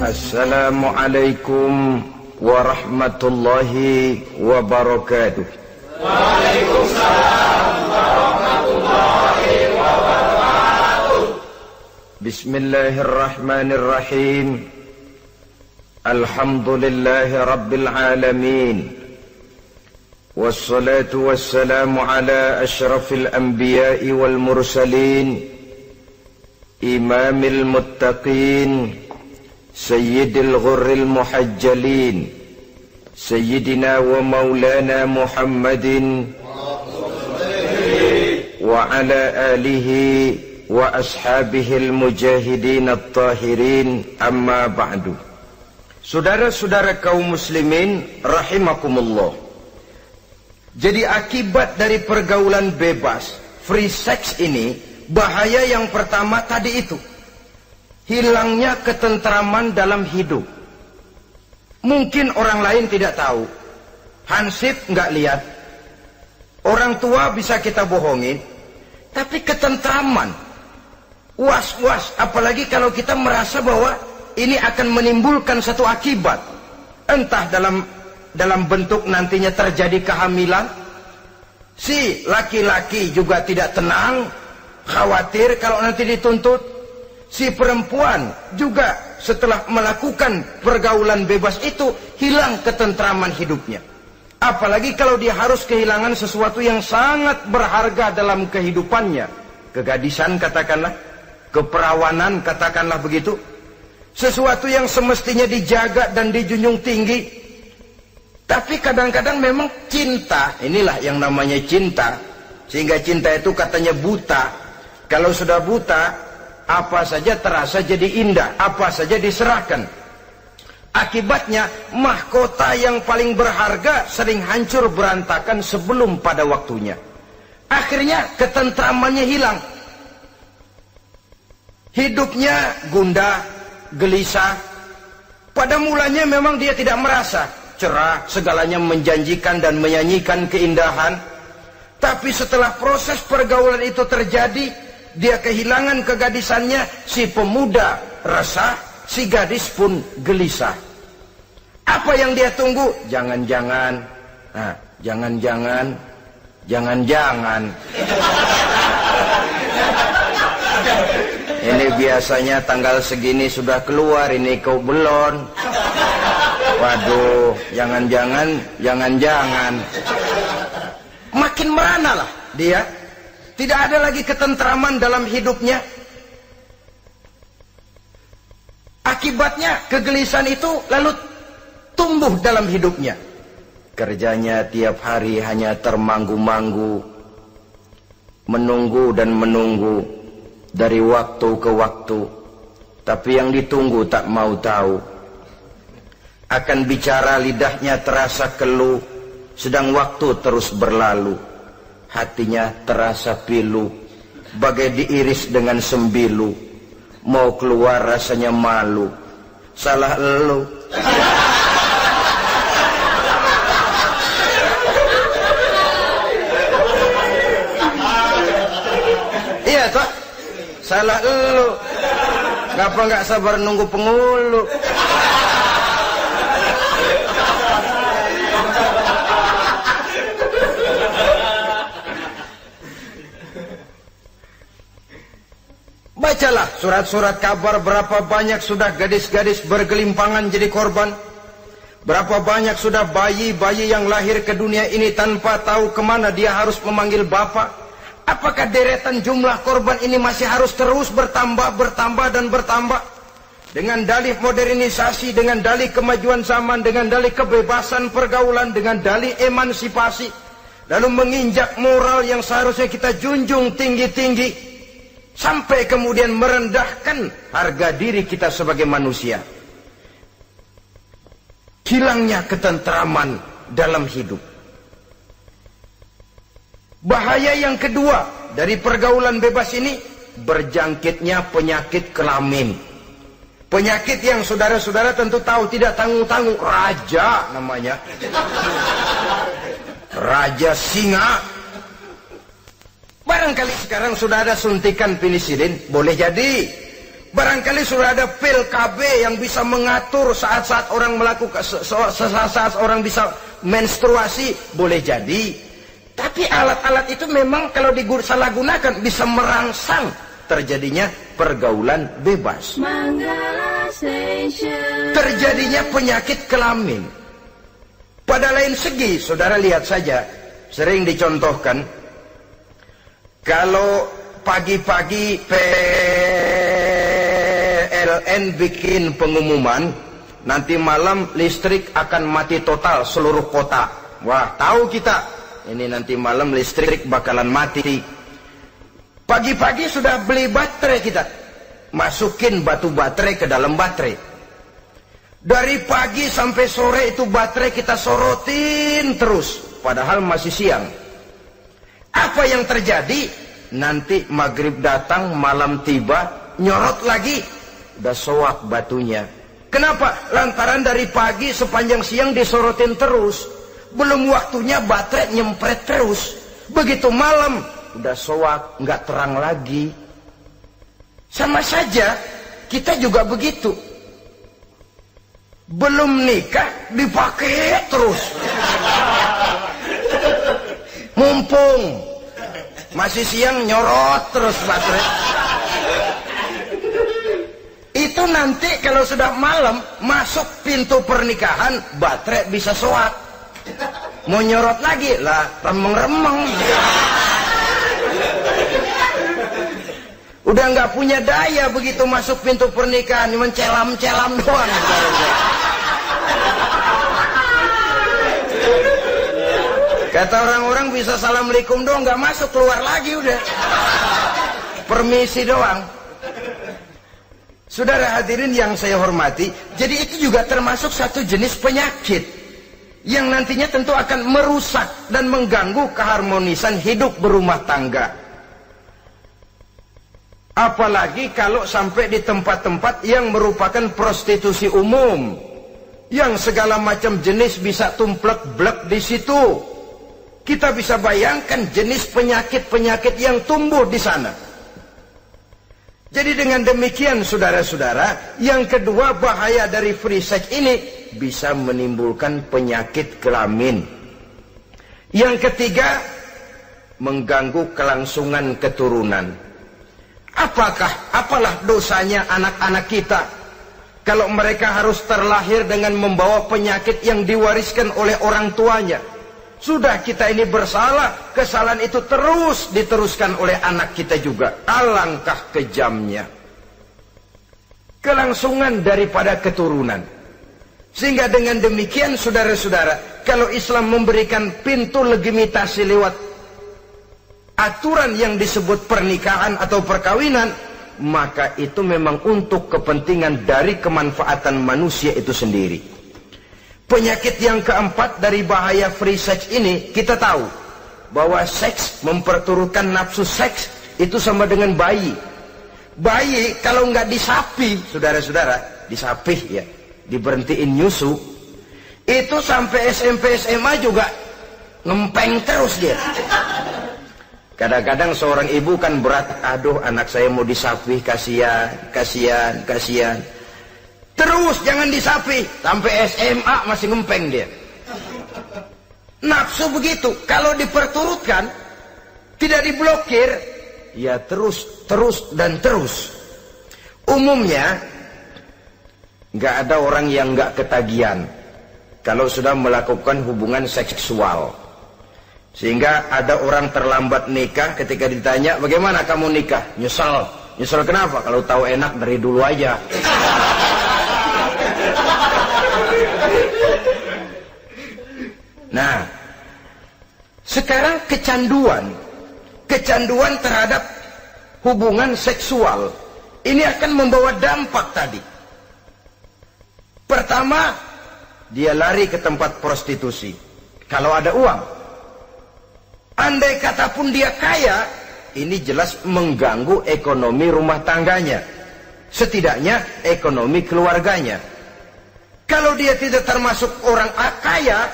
Assalamualaikum warahmatullahi wabarakatuh. Waalaikumsalam warahmatullahi wabarakatuh. Bismillahirrahmanirrahim. Alhamdulillahi rabbil alamin. Wassalatu wassalamu ala asyrafil anbiya'i wal mursalin, imamil muttaqin, sayyidil ghurril muhajjalin, sayyidina wa maulana Muhammadin wa ala alihi wa ashabihil mujahidin at-tahirin, amma ba'du. Saudara-saudara kaum muslimin rahimakumullah. Jadi akibat dari pergaulan bebas, free sex ini, bahaya yang pertama tadi itu, hilangnya ketentraman dalam hidup. Mungkin orang lain tidak tahu, hansip nggak lihat, orang tua bisa kita bohongin, tapi ketentraman, was-was, apalagi kalau kita merasa bahwa ini akan menimbulkan satu akibat, entah dalam bentuk nantinya terjadi kehamilan, si laki-laki juga tidak tenang, khawatir kalau nanti dituntut, si perempuan juga setelah melakukan pergaulan bebas itu hilang ketentraman hidupnya. Apalagi kalau dia harus kehilangan sesuatu yang sangat berharga dalam kehidupannya, kegadisan katakanlah, keperawanan katakanlah begitu, sesuatu yang semestinya dijaga dan dijunjung tinggi. Tapi kadang-kadang memang cinta, inilah yang namanya cinta, sehingga cinta itu katanya buta. Kalau sudah buta, apa saja terasa jadi indah, apa saja diserahkan. Akibatnya mahkota yang paling berharga sering hancur berantakan sebelum pada waktunya. Akhirnya ketentramannya hilang, hidupnya gundah, gelisah. Pada mulanya memang dia tidak merasa cerah, segalanya menjanjikan dan menyanyikan keindahan. Tapi setelah proses pergaulan itu terjadi, dia kehilangan kegadisannya, si pemuda resah, si gadis pun gelisah. Apa yang dia tunggu? Jangan-jangan, nah, jangan-jangan, jangan-jangan. Ini biasanya tanggal segini sudah keluar, ini kau belum. Waduh, jangan-jangan, jangan-jangan. Makin merana lah dia. Tidak ada lagi ketentraman dalam hidupnya. Akibatnya kegelisahan itu lalu tumbuh dalam hidupnya. Kerjanya tiap hari hanya termanggu-manggu, menunggu dan menunggu dari waktu ke waktu. Tapi yang ditunggu tak mau tahu. Akan bicara lidahnya terasa keluh, sedang waktu terus berlalu. Hatinya terasa pilu, bagai diiris dengan sembilu. Mau keluar rasanya malu. Salah elu. Iya toh, salah elu. Ngapa nggak sabar nunggu pengulu? Bacalah surat-surat kabar berapa banyak sudah gadis-gadis bergelimpangan jadi korban. Berapa banyak sudah bayi-bayi yang lahir ke dunia ini tanpa tahu kemana dia harus memanggil bapak. Apakah deretan jumlah korban ini masih harus terus bertambah dan bertambah? Dengan dalih modernisasi, dengan dalih kemajuan zaman, dengan dalih kebebasan pergaulan, dengan dalih emansipasi. Lalu menginjak moral yang seharusnya kita junjung tinggi-tinggi. Sampai kemudian merendahkan harga diri kita sebagai manusia. Hilangnya ketentraman dalam hidup. Bahaya yang kedua dari pergaulan bebas ini, berjangkitnya penyakit kelamin. Penyakit yang saudara-saudara tentu tahu, tidak tanggung-tanggung, raja namanya. Raja singa. Barangkali sekarang sudah ada suntikan penisilin, boleh jadi Barangkali sudah ada pil KB yang bisa mengatur saat-saat orang melakukan, saat orang bisa menstruasi, boleh jadi. Tapi alat-alat itu memang kalau disalahgunakan bisa merangsang terjadinya pergaulan bebas. Terjadinya penyakit kelamin. Pada lain segi, saudara lihat saja, sering dicontohkan, kalau pagi-pagi PLN bikin pengumuman, nanti malam listrik akan mati total seluruh kota. Wah, tahu kita, ini nanti malam listrik bakalan mati. Pagi-pagi sudah beli baterai kita, masukin batu baterai ke dalam baterai. Dari pagi sampai sore itu baterai kita sorotin terus, padahal masih siang. Apa yang terjadi? Nanti maghrib datang, malam tiba, nyorot lagi, udah soak batunya. Kenapa? Lantaran dari pagi sepanjang siang disorotin terus, belum waktunya baterai nyempret terus. Begitu malam udah soak, nggak terang lagi. Sama saja kita juga begitu. Belum nikah dipakai terus, mumpung masih siang nyorot terus baterai. Itu nanti kalau sudah malam masuk pintu pernikahan, baterai bisa soak. Mau nyorot lagi lah, remeng-remeng. Udah nggak punya daya begitu masuk pintu pernikahan, cuma celam-celam doang. Kata orang-orang bisa assalamualaikum doang, nggak masuk, keluar lagi udah. Permisi doang. Saudara hadirin yang saya hormati, jadi itu juga termasuk satu jenis penyakit yang nantinya tentu akan merusak dan mengganggu keharmonisan hidup berumah tangga. Apalagi kalau sampai di tempat-tempat yang merupakan prostitusi umum, yang segala macam jenis bisa tumplek-blek di situ. Kita bisa bayangkan jenis penyakit-penyakit yang tumbuh di sana. Jadi dengan demikian saudara-saudara, yang kedua bahaya dari free sex ini bisa menimbulkan penyakit kelamin. Yang ketiga, mengganggu kelangsungan keturunan. Apalah dosanya anak-anak kita kalau mereka harus terlahir dengan membawa penyakit yang diwariskan oleh orang tuanya? Sudah kita ini bersalah, kesalahan itu terus diteruskan oleh anak kita juga. Alangkah kejamnya kelangsungan daripada keturunan. Sehingga dengan demikian saudara-saudara, kalau Islam memberikan pintu legitimasi lewat aturan yang disebut pernikahan atau perkawinan, maka itu memang untuk kepentingan dari kemanfaatan manusia itu sendiri. Penyakit yang keempat dari bahaya free sex ini, kita tahu bahwa seks memperturutkan nafsu seks itu sama dengan bayi. Bayi kalau nggak disapi, saudara-saudara, disapih ya, diberhentiin nyusu, itu sampai SMP SMA juga ngempeng terus dia. Kadang-kadang seorang ibu kan berat, aduh anak saya mau disapih, kasihan. Terus jangan disapi, sampai SMA masih ngempeng dia. Nafsu begitu, kalau diperturutkan, tidak diblokir, ya terus dan terus. Umumnya nggak ada orang yang nggak ketagihan kalau sudah melakukan hubungan seksual. Sehingga ada orang terlambat nikah, ketika ditanya bagaimana kamu nikah, nyesel kenapa? Kalau tahu enak dari dulu aja. Nah, sekarang kecanduan terhadap hubungan seksual ini akan membawa dampak tadi. Pertama, dia lari ke tempat prostitusi kalau ada uang. Andai kata pun dia kaya, ini jelas mengganggu ekonomi rumah tangganya, setidaknya ekonomi keluarganya. Kalau dia tidak termasuk orang kaya,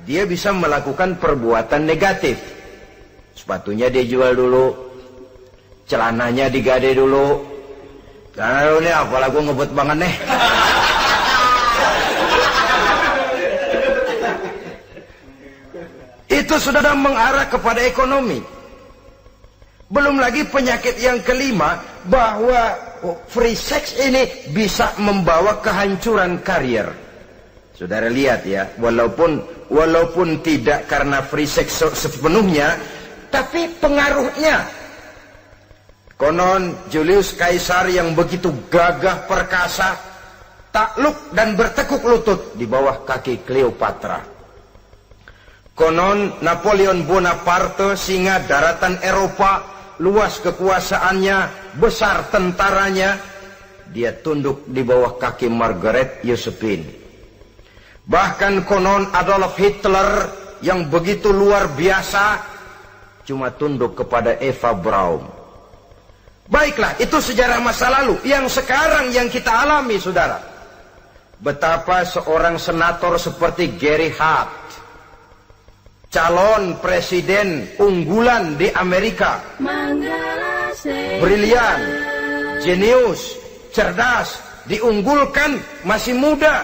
dia bisa melakukan perbuatan negatif. Sepatunya dia jual dulu, celananya digade dulu, Nah, ini apalah gue ngebut banget nih. Itu sudah mengarah kepada ekonomi. Belum lagi penyakit yang kelima, bahwa free sex ini bisa membawa kehancuran karier. Saudara lihat ya, walaupun tidak karena free sex sepenuhnya, tapi pengaruhnya. Konon Julius Caesar yang begitu gagah perkasa takluk dan bertekuk lutut di bawah kaki Cleopatra. Konon Napoleon Bonaparte, singa daratan Eropa, luas kekuasaannya, besar tentaranya, dia tunduk di bawah kaki Margaret Josephine. Bahkan konon Adolf Hitler yang begitu luar biasa cuma tunduk kepada Eva Braun. Baiklah, itu sejarah masa lalu. Yang sekarang yang kita alami, saudara, betapa seorang senator seperti Gary Hart, calon presiden unggulan di Amerika, brilian, jenius, cerdas, diunggulkan, masih muda.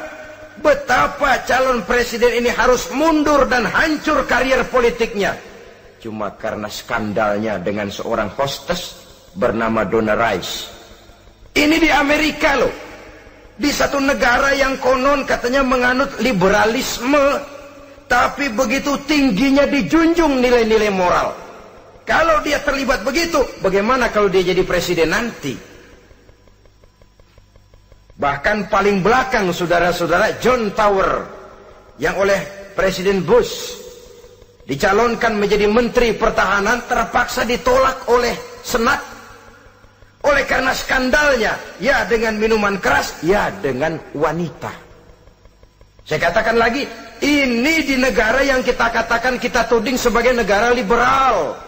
Betapa calon presiden ini harus mundur dan hancur karier politiknya cuma karena skandalnya dengan seorang hostess bernama Donna Rice. Ini di Amerika loh, di satu negara yang konon katanya menganut liberalisme, tapi begitu tingginya dijunjung nilai-nilai moral. Kalau dia terlibat begitu, bagaimana kalau dia jadi presiden nanti? Bahkan paling belakang, saudara-saudara, John Tower yang oleh Presiden Bush dicalonkan menjadi Menteri Pertahanan terpaksa ditolak oleh Senat. Oleh karena skandalnya, ya dengan minuman keras, ya dengan wanita. Saya katakan lagi, ini di negara yang kita katakan, kita tuding sebagai negara liberal.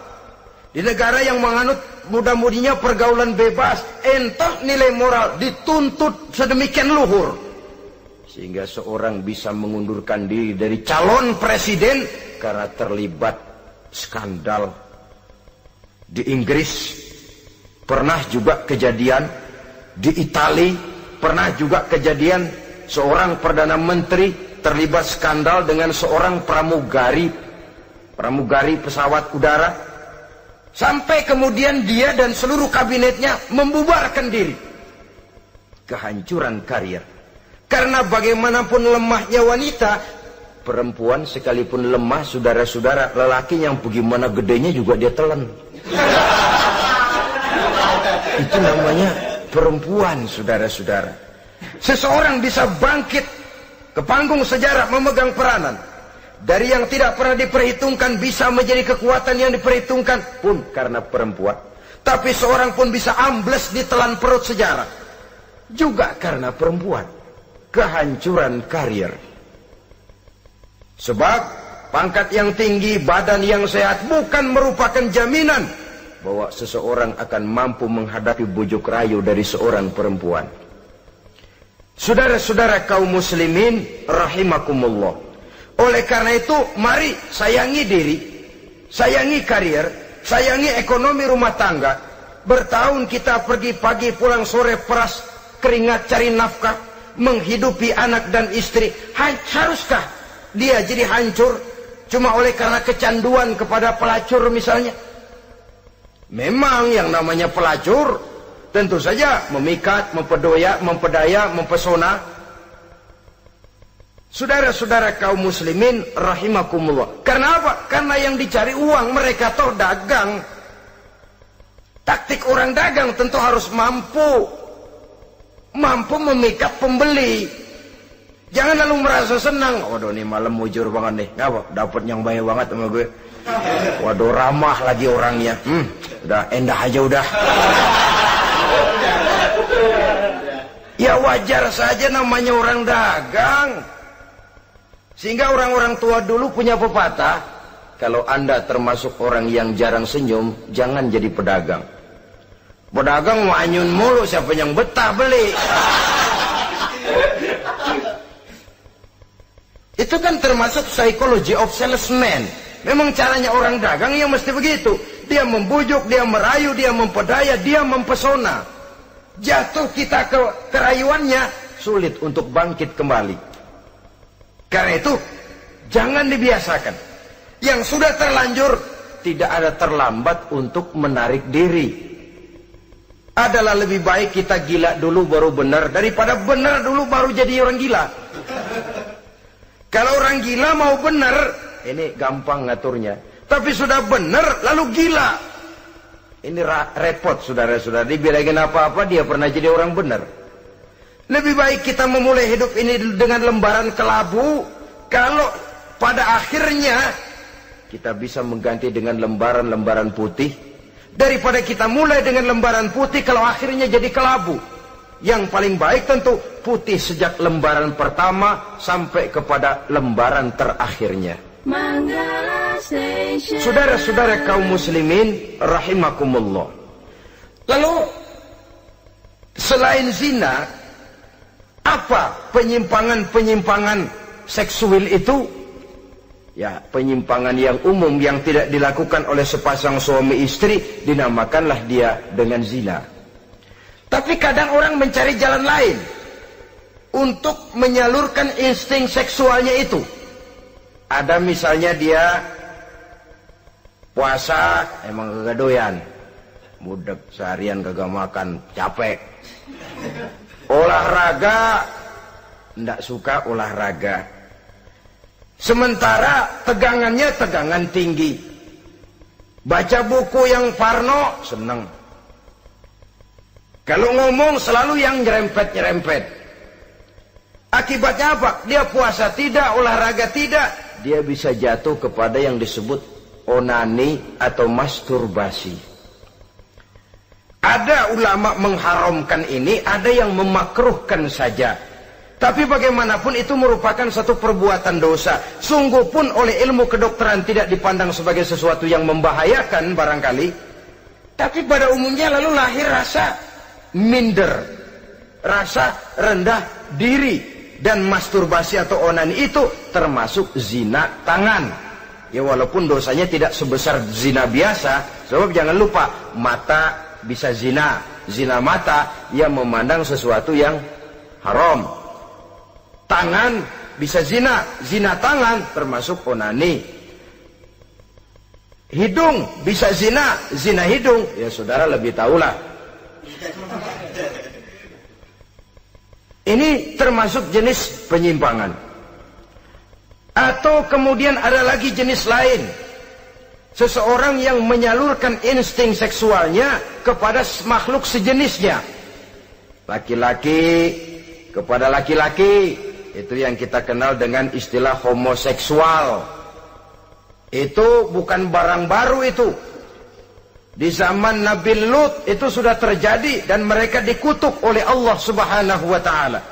Di negara yang menganut mudah-mudinya pergaulan bebas, entah nilai moral dituntut sedemikian luhur, sehingga seorang bisa mengundurkan diri dari calon presiden karena terlibat skandal. Di Inggris pernah juga kejadian, di Italia pernah juga kejadian, seorang Perdana Menteri terlibat skandal dengan seorang pramugari pesawat udara, sampai kemudian dia dan seluruh kabinetnya membubarkan diri. Kehancuran karier. Karena bagaimanapun lemahnya wanita, perempuan sekalipun lemah, saudara-saudara, lelaki yang bagaimana gedenya juga dia telan. Itu namanya perempuan, saudara-saudara. Seseorang bisa bangkit ke panggung sejarah memegang peranan. Dari yang tidak pernah diperhitungkan bisa menjadi kekuatan yang diperhitungkan pun karena perempuan. Tapi seorang pun bisa ambles di telan perut sejarah juga karena perempuan. Kehancuran karier. Sebab pangkat yang tinggi, badan yang sehat bukan merupakan jaminan bahwa seseorang akan mampu menghadapi bujuk rayu dari seorang perempuan. Saudara-saudara kaum muslimin rahimakumullah. Oleh karena itu, mari sayangi diri, sayangi karier, sayangi ekonomi rumah tangga. Bertahun kita pergi pagi pulang sore peras keringat cari nafkah, menghidupi anak dan istri. Haruskah dia jadi hancur cuma oleh karena kecanduan kepada pelacur misalnya? Memang yang namanya pelacur tentu saja memikat, mempedaya, mempesona. Saudara-saudara kaum muslimin rahimakumullah. Karena apa? Karena yang dicari uang, mereka toh dagang. Taktik orang dagang tentu harus mampu memikat pembeli. Jangan lalu merasa senang. Waduh, ini malam mujur banget nih. Ngapa? Dapat yang banyak banget sama gue. Waduh, ramah lagi orangnya. Udah endah aja udah. Ya wajar saja, namanya orang dagang. Sehingga orang-orang tua dulu punya pepatah, kalau Anda termasuk orang yang jarang senyum, jangan jadi pedagang. Pedagang manyun mulu, siapa yang betah beli? Itu kan termasuk psychology of salesman. Memang caranya orang dagang yang mesti begitu. Dia membujuk, dia merayu, dia mempedaya, dia mempesona. jatuh kita ke kerayuannya, sulit untuk bangkit kembali. Karena itu, jangan dibiasakan. Yang sudah terlanjur, tidak ada terlambat untuk menarik diri. Adalah lebih baik kita gila dulu baru benar, daripada benar dulu baru jadi orang gila. Kalau orang gila mau benar, ini gampang ngaturnya. Tapi sudah benar, lalu gila. Ini repot, saudara-saudara. Dibilangin apa-apa, dia pernah jadi orang benar. Lebih baik kita memulai hidup ini dengan lembaran kelabu. Kalau pada akhirnya kita bisa mengganti dengan lembaran-lembaran putih, daripada kita mulai dengan lembaran putih kalau akhirnya jadi kelabu. Yang paling baik tentu putih sejak lembaran pertama sampai kepada lembaran terakhirnya. Saudara-saudara kaum muslimin rahimakumullah. Lalu selain zina, apa penyimpangan-penyimpangan seksual itu? Ya, penyimpangan yang umum yang tidak dilakukan oleh sepasang suami istri dinamakanlah dia dengan zina. Tapi kadang orang mencari jalan lain untuk menyalurkan insting seksualnya itu. Ada misalnya dia puasa emang kagak doyan, mudek seharian kagak makan, capek. Olahraga ndak suka olahraga. Sementara tegangannya tegangan tinggi. Baca buku yang parno seneng. Kalau ngomong selalu yang nyerempet-nyerempet. Akibatnya apa? Dia puasa tidak, olahraga tidak. Dia bisa jatuh kepada yang disebut onani atau masturbasi. Ada ulama mengharamkan ini, ada yang memakruhkan saja. Tapi bagaimanapun itu merupakan satu perbuatan dosa. Sungguh pun oleh ilmu kedokteran tidak dipandang sebagai sesuatu yang membahayakan barangkali. Tapi pada umumnya lalu lahir rasa minder, rasa rendah diri. Dan masturbasi atau onani itu termasuk zina tangan. Ya walaupun dosanya tidak sebesar zina biasa. Sebab jangan lupa, mata bisa zina. Zina mata, ia memandang sesuatu yang haram. Tangan bisa zina. Zina tangan termasuk onani. Hidung bisa zina. Zina hidung, ya saudara lebih tahulah. Ini termasuk jenis penyimpangan. Atau kemudian ada lagi jenis lain. Seseorang yang menyalurkan insting seksualnya kepada makhluk sejenisnya. Laki-laki kepada laki-laki. Itu yang kita kenal dengan istilah homoseksual. Itu bukan barang baru itu. Di zaman Nabi Lut itu sudah terjadi dan mereka dikutuk oleh Allah Subhanahu wa taala.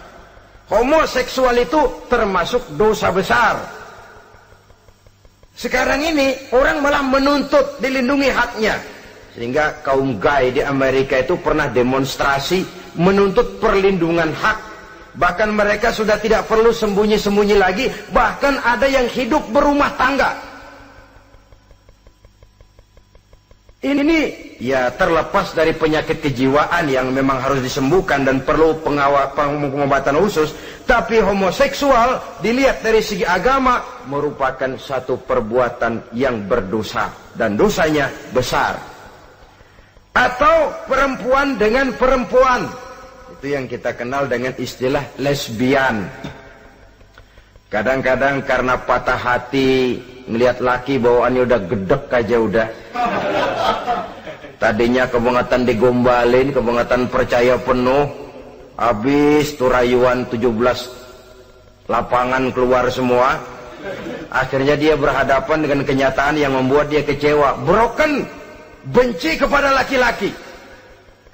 Homoseksual itu termasuk dosa besar. Sekarang ini orang malah menuntut dilindungi haknya. Sehingga kaum gay di Amerika itu pernah demonstrasi menuntut perlindungan hak. Bahkan mereka sudah tidak perlu sembunyi-sembunyi lagi, bahkan ada yang hidup berumah tangga. Ini ya terlepas dari penyakit kejiwaan yang memang harus disembuhkan dan perlu pengobatan khusus. Tapi homoseksual dilihat dari segi agama merupakan satu perbuatan yang berdosa dan dosanya besar. Atau perempuan dengan perempuan, itu yang kita kenal dengan istilah lesbian. Kadang-kadang karena patah hati ngelihat laki bawaannya udah gedek aja udah. Tadinya kebangatan digombalin, kebangatan percaya penuh. Habis tuh rayuan 17 lapangan keluar semua. Akhirnya dia berhadapan dengan kenyataan yang membuat dia kecewa. Broken, benci kepada laki-laki.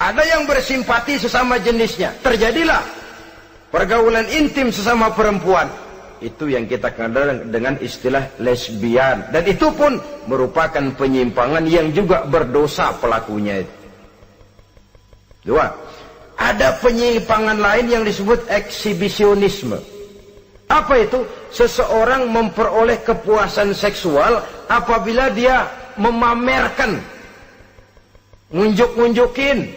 Ada yang bersimpati sesama jenisnya. Terjadilah pergaulan intim sesama perempuan. Itu yang kita kenal dengan istilah lesbian. Dan itu pun merupakan penyimpangan yang juga berdosa pelakunya itu. Dua, ada penyimpangan lain yang disebut eksibisionisme. Apa itu? Seseorang memperoleh kepuasan seksual apabila dia memamerkan, ngunjuk-ngunjukin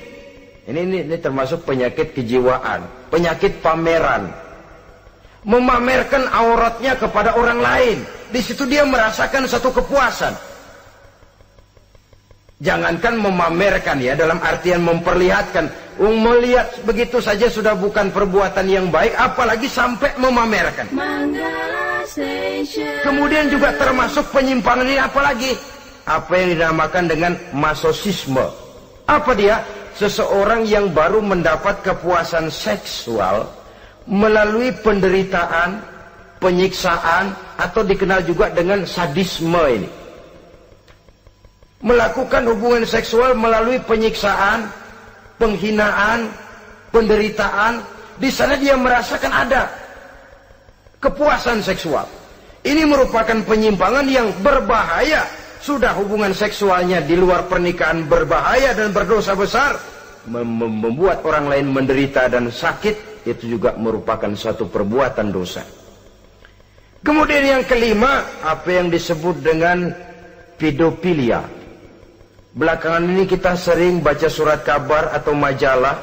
Ini termasuk penyakit kejiwaan, penyakit pameran. Memamerkan auratnya kepada orang lain. Di situ dia merasakan satu kepuasan. Jangankan memamerkan ya, dalam artian memperlihatkan. Melihat begitu saja sudah bukan perbuatan yang baik, apalagi sampai memamerkan. Kemudian juga termasuk penyimpangan ini apalagi? Apa yang dinamakan dengan masochisme. Apa dia? Seseorang yang baru mendapat kepuasan seksual melalui penderitaan, penyiksaan, atau dikenal juga dengan sadisme ini. Melakukan hubungan seksual melalui penyiksaan, penghinaan, penderitaan. Di sana dia merasakan ada kepuasan seksual. Ini merupakan penyimpangan yang berbahaya. Sudah hubungan seksualnya di luar pernikahan berbahaya dan berdosa besar, membuat orang lain menderita dan sakit, itu juga merupakan suatu perbuatan dosa. Kemudian yang kelima, apa yang disebut dengan pedofilia. Belakangan ini kita sering baca surat kabar atau majalah,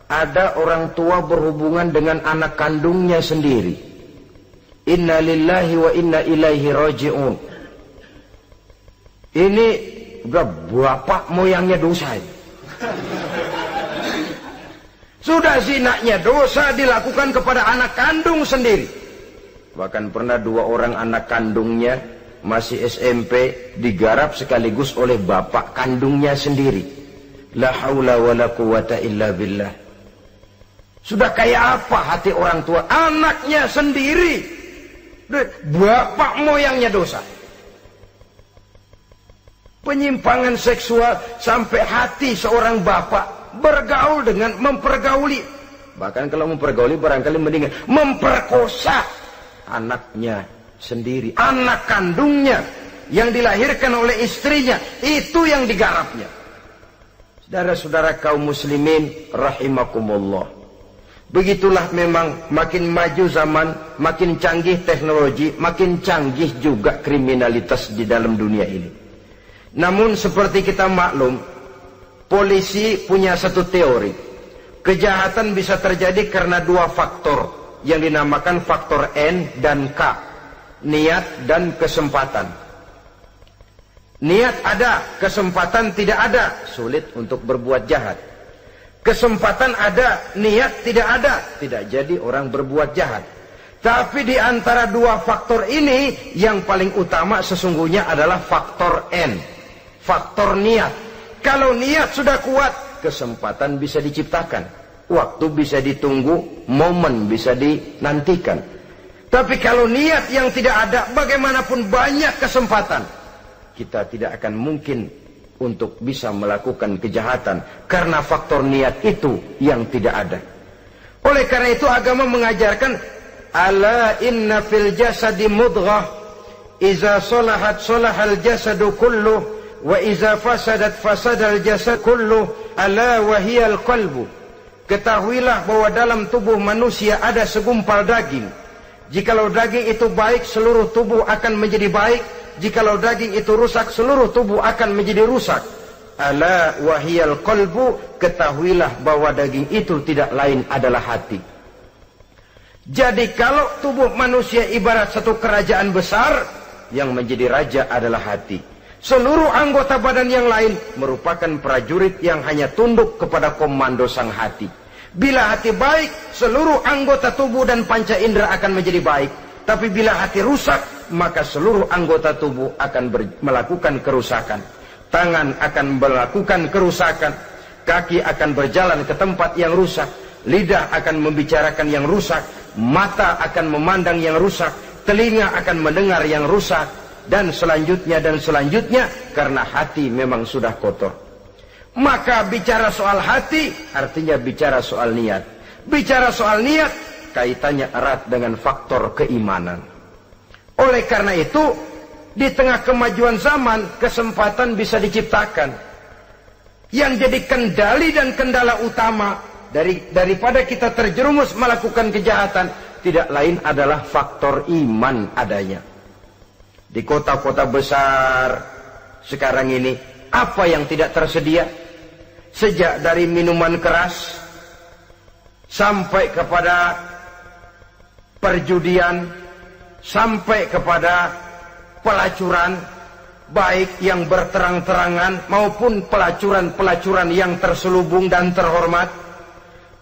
ada orang tua berhubungan dengan anak kandungnya sendiri. Inna lillahi wa inna ilaihi raji'un. Ini udah bapak moyangnya dosa. Sudah zinanya dosa dilakukan kepada anak kandung sendiri. Bahkan pernah 2 orang anak kandungnya masih SMP digarap sekaligus oleh bapak kandungnya sendiri. La haula wala quwata illa billah. Sudah kayak apa hati orang tua? Anaknya sendiri, bapak moyangnya dosa. Penyimpangan seksual sampai hati seorang bapak bergaul dengan mempergauli. Bahkan kalau mempergauli barangkali mendingan memperkosa anaknya sendiri. Anak kandungnya yang dilahirkan oleh istrinya, itu yang digarapnya. Saudara-saudara kaum muslimin rahimakumullah. Begitulah memang makin maju zaman, makin canggih teknologi, makin canggih juga kriminalitas di dalam dunia ini. Namun seperti kita maklum, polisi punya satu teori. Kejahatan bisa terjadi karena 2 faktor yang dinamakan faktor N dan K. Niat dan kesempatan. Niat ada, kesempatan tidak ada, sulit untuk berbuat jahat. Kesempatan ada, niat tidak ada, tidak jadi orang berbuat jahat. Tapi di antara 2 faktor ini, yang paling utama sesungguhnya adalah faktor N. Faktor niat. Kalau niat sudah kuat, kesempatan bisa diciptakan, waktu bisa ditunggu, momen bisa dinantikan. Tapi kalau niat yang tidak ada, bagaimanapun banyak kesempatan, kita tidak akan mungkin untuk bisa melakukan kejahatan karena faktor niat itu yang tidak ada. Oleh karena itu agama mengajarkan, ala inna fil jasadi mudghah, iza solahat solahal jasadu kulluh, wa iza fasadat fasadal jasad kulluh, ala wahiyal qalbu. Ketahuilah bahwa dalam tubuh manusia ada segumpal daging. Jikalau daging itu baik, seluruh tubuh akan menjadi baik. Jikalau daging itu rusak, seluruh tubuh akan menjadi rusak. Ala wahiyal qalbu, ketahuilah bahwa daging itu tidak lain adalah hati. Jadi kalau tubuh manusia ibarat satu kerajaan besar, yang menjadi raja adalah hati. Seluruh anggota badan yang lain merupakan prajurit yang hanya tunduk kepada komando sang hati. Bila hati baik, seluruh anggota tubuh dan panca indera akan menjadi baik. Tapi bila hati rusak, maka seluruh anggota tubuh akan melakukan kerusakan. Tangan akan melakukan kerusakan. Kaki akan berjalan ke tempat yang rusak. Lidah akan membicarakan yang rusak. Mata akan memandang yang rusak. Telinga akan mendengar yang rusak. Dan selanjutnya karena hati memang sudah kotor. Maka bicara soal hati artinya bicara soal niat. Bicara soal niat kaitannya erat dengan faktor keimanan. Oleh karena itu di tengah kemajuan zaman kesempatan bisa diciptakan. Yang jadi kendali dan kendala utama daripada kita terjerumus melakukan kejahatan tidak lain adalah faktor iman adanya. Di kota-kota besar sekarang ini, apa yang tidak tersedia? sejak dari minuman keras sampai kepada perjudian, sampai kepada pelacuran, baik yang berterang-terangan maupun pelacuran-pelacuran yang terselubung dan terhormat,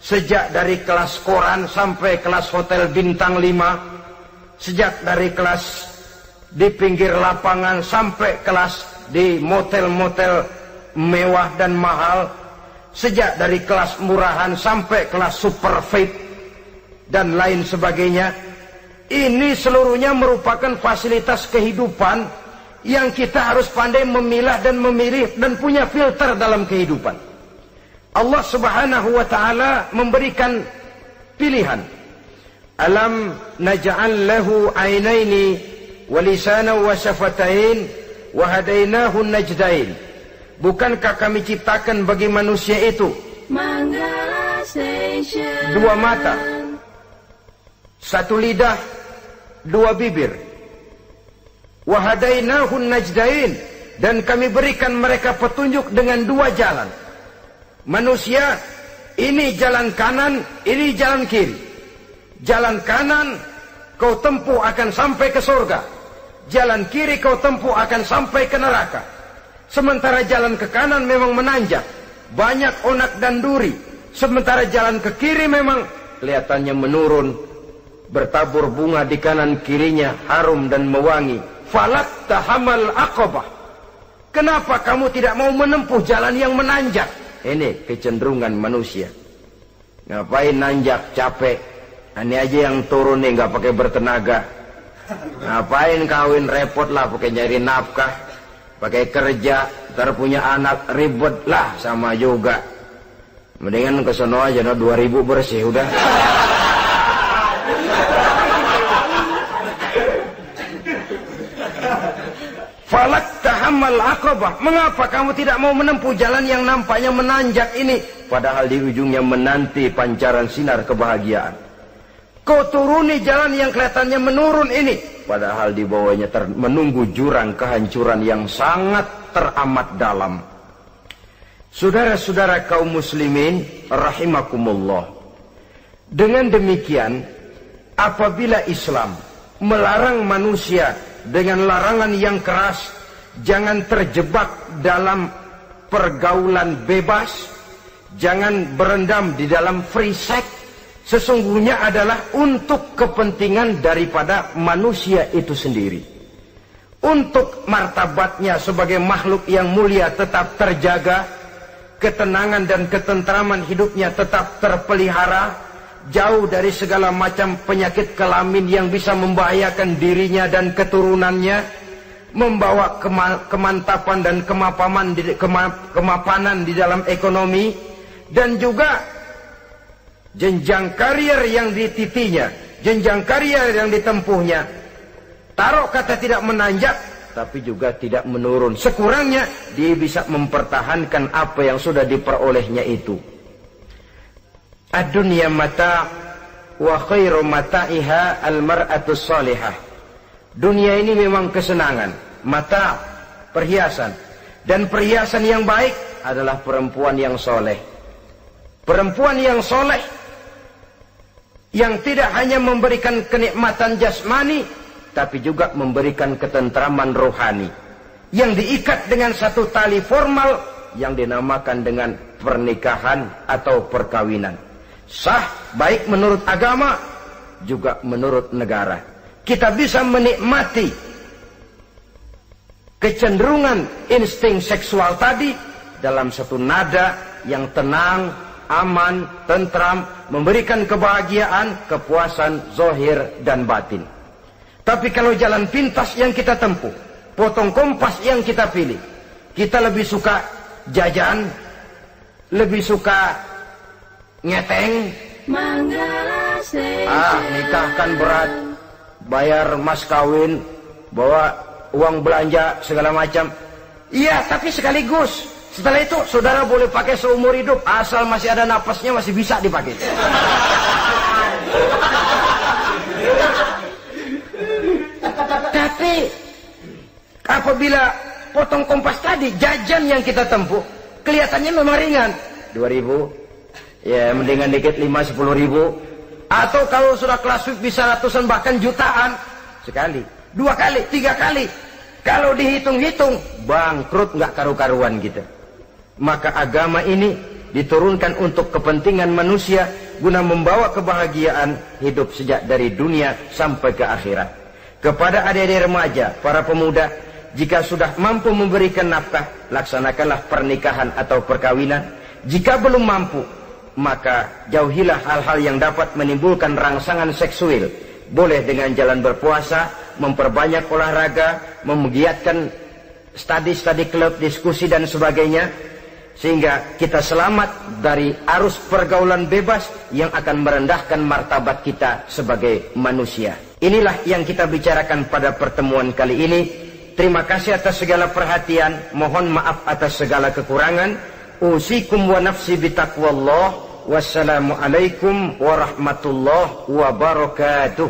sejak dari kelas koran sampai kelas hotel bintang 5, sejak dari kelas di pinggir lapangan sampai kelas di motel-motel mewah dan mahal, sejak dari kelas murahan sampai kelas super VIP dan lain sebagainya. Ini seluruhnya merupakan fasilitas kehidupan yang kita harus pandai memilah dan memilih dan punya filter dalam kehidupan. Allah Subhanahu wa taala memberikan pilihan. Alam naj'al lahu 'ainaini wa lisanan wa syafatain wa hadainahu najdain. Bukankah kami ciptakan bagi manusia itu dua mata, satu lidah, dua bibir. Wa hadainahu najdain, dan kami berikan mereka petunjuk dengan dua jalan. Manusia ini jalan kanan, ini jalan kiri. Jalan kanan kau tempuh akan sampai ke surga, jalan kiri kau tempuh akan sampai ke neraka. Sementara jalan ke kanan memang menanjak, banyak onak dan duri. Sementara jalan ke kiri memang kelihatannya menurun, bertabur bunga di kanan kirinya, harum dan mewangi. Falak tahamal aqabah. Kenapa kamu tidak mau menempuh jalan yang menanjak? Ini kecenderungan manusia. Ngapain nanjak, capek. Ini aja yang turun nih nggak pakai bertenaga. Ngapain kawin, repot lah pakai nyari nafkah, pakai kerja, ntar punya anak ribet lah, sama juga. Mendingan kesono aja, 2000 bersih udah. Falak tahammal aqabah. Mengapa kamu tidak mau menempuh jalan yang nampaknya menanjak ini, padahal di ujungnya menanti pancaran sinar kebahagiaan? Kau turuni jalan yang kelihatannya menurun ini, padahal di bawahnya menunggu jurang kehancuran yang sangat teramat dalam. Saudara-saudara kaum muslimin rahimakumullah. Dengan demikian, apabila Islam melarang manusia dengan larangan yang keras, jangan terjebak dalam pergaulan bebas, jangan berendam di dalam free sex, sesungguhnya adalah untuk kepentingan daripada manusia itu sendiri. Untuk martabatnya sebagai makhluk yang mulia tetap terjaga, ketenangan dan ketentraman hidupnya tetap terpelihara, jauh dari segala macam penyakit kelamin yang bisa membahayakan dirinya dan keturunannya, membawa kemantapan dan kemapanan di dalam ekonomi, dan juga jenjang karier yang dititinya, jenjang karier yang ditempuhnya. Taruh kata tidak menanjak, tapi juga tidak menurun. Sekurangnya dia bisa mempertahankan apa yang sudah diperolehnya itu. Ad-dunya mata' wa khairu mata'iha al-mar'atus salihah. Dunia ini memang kesenangan, mata', perhiasan, dan perhiasan yang baik adalah perempuan yang soleh. Perempuan yang soleh yang tidak hanya memberikan kenikmatan jasmani, tapi juga memberikan ketentraman rohani, yang diikat dengan satu tali formal yang dinamakan dengan pernikahan atau perkawinan. Sah baik menurut agama juga menurut negara. Kita bisa menikmati kecenderungan insting seksual tadi dalam satu nada yang tenang, aman, tentram, memberikan kebahagiaan, kepuasan zahir dan batin. Tapi kalau jalan pintas yang kita tempuh, potong kompas yang kita pilih, kita lebih suka jajan, lebih suka ngeteng, nikah kan berat, bayar mas kawin, bawa uang belanja segala macam. Iya, tapi sekaligus setelah itu saudara boleh pakai seumur hidup, asal masih ada napasnya masih bisa dipakai. Tapi apabila potong kompas tadi, jajan yang kita tempuh, Kelihatannya memang ringan. 2.000. Ya, mendingan dikit 5-10 ribu. Atau kalau sudah kelas VIP bisa ratusan bahkan jutaan. Sekali, 2 kali, 3 kali. Kalau dihitung-hitung, bangkrut nggak karu-karuan gitu. Maka agama ini diturunkan untuk kepentingan manusia guna membawa kebahagiaan hidup sejak dari dunia sampai ke akhirat. Kepada adik-adik remaja, para pemuda, jika sudah mampu memberikan nafkah, laksanakanlah pernikahan atau perkawinan. Jika belum mampu, maka jauhilah hal-hal yang dapat menimbulkan rangsangan seksual. Boleh dengan jalan berpuasa, memperbanyak olahraga, menggiatkan studi klub, diskusi dan sebagainya, sehingga kita selamat dari arus pergaulan bebas yang akan merendahkan martabat kita sebagai manusia. Inilah yang kita bicarakan pada pertemuan kali ini. Terima kasih atas segala perhatian, mohon maaf atas segala kekurangan. Usikum wa nafsi bitaqwallah. Wassalamualaikum warahmatullahi wabarakatuh.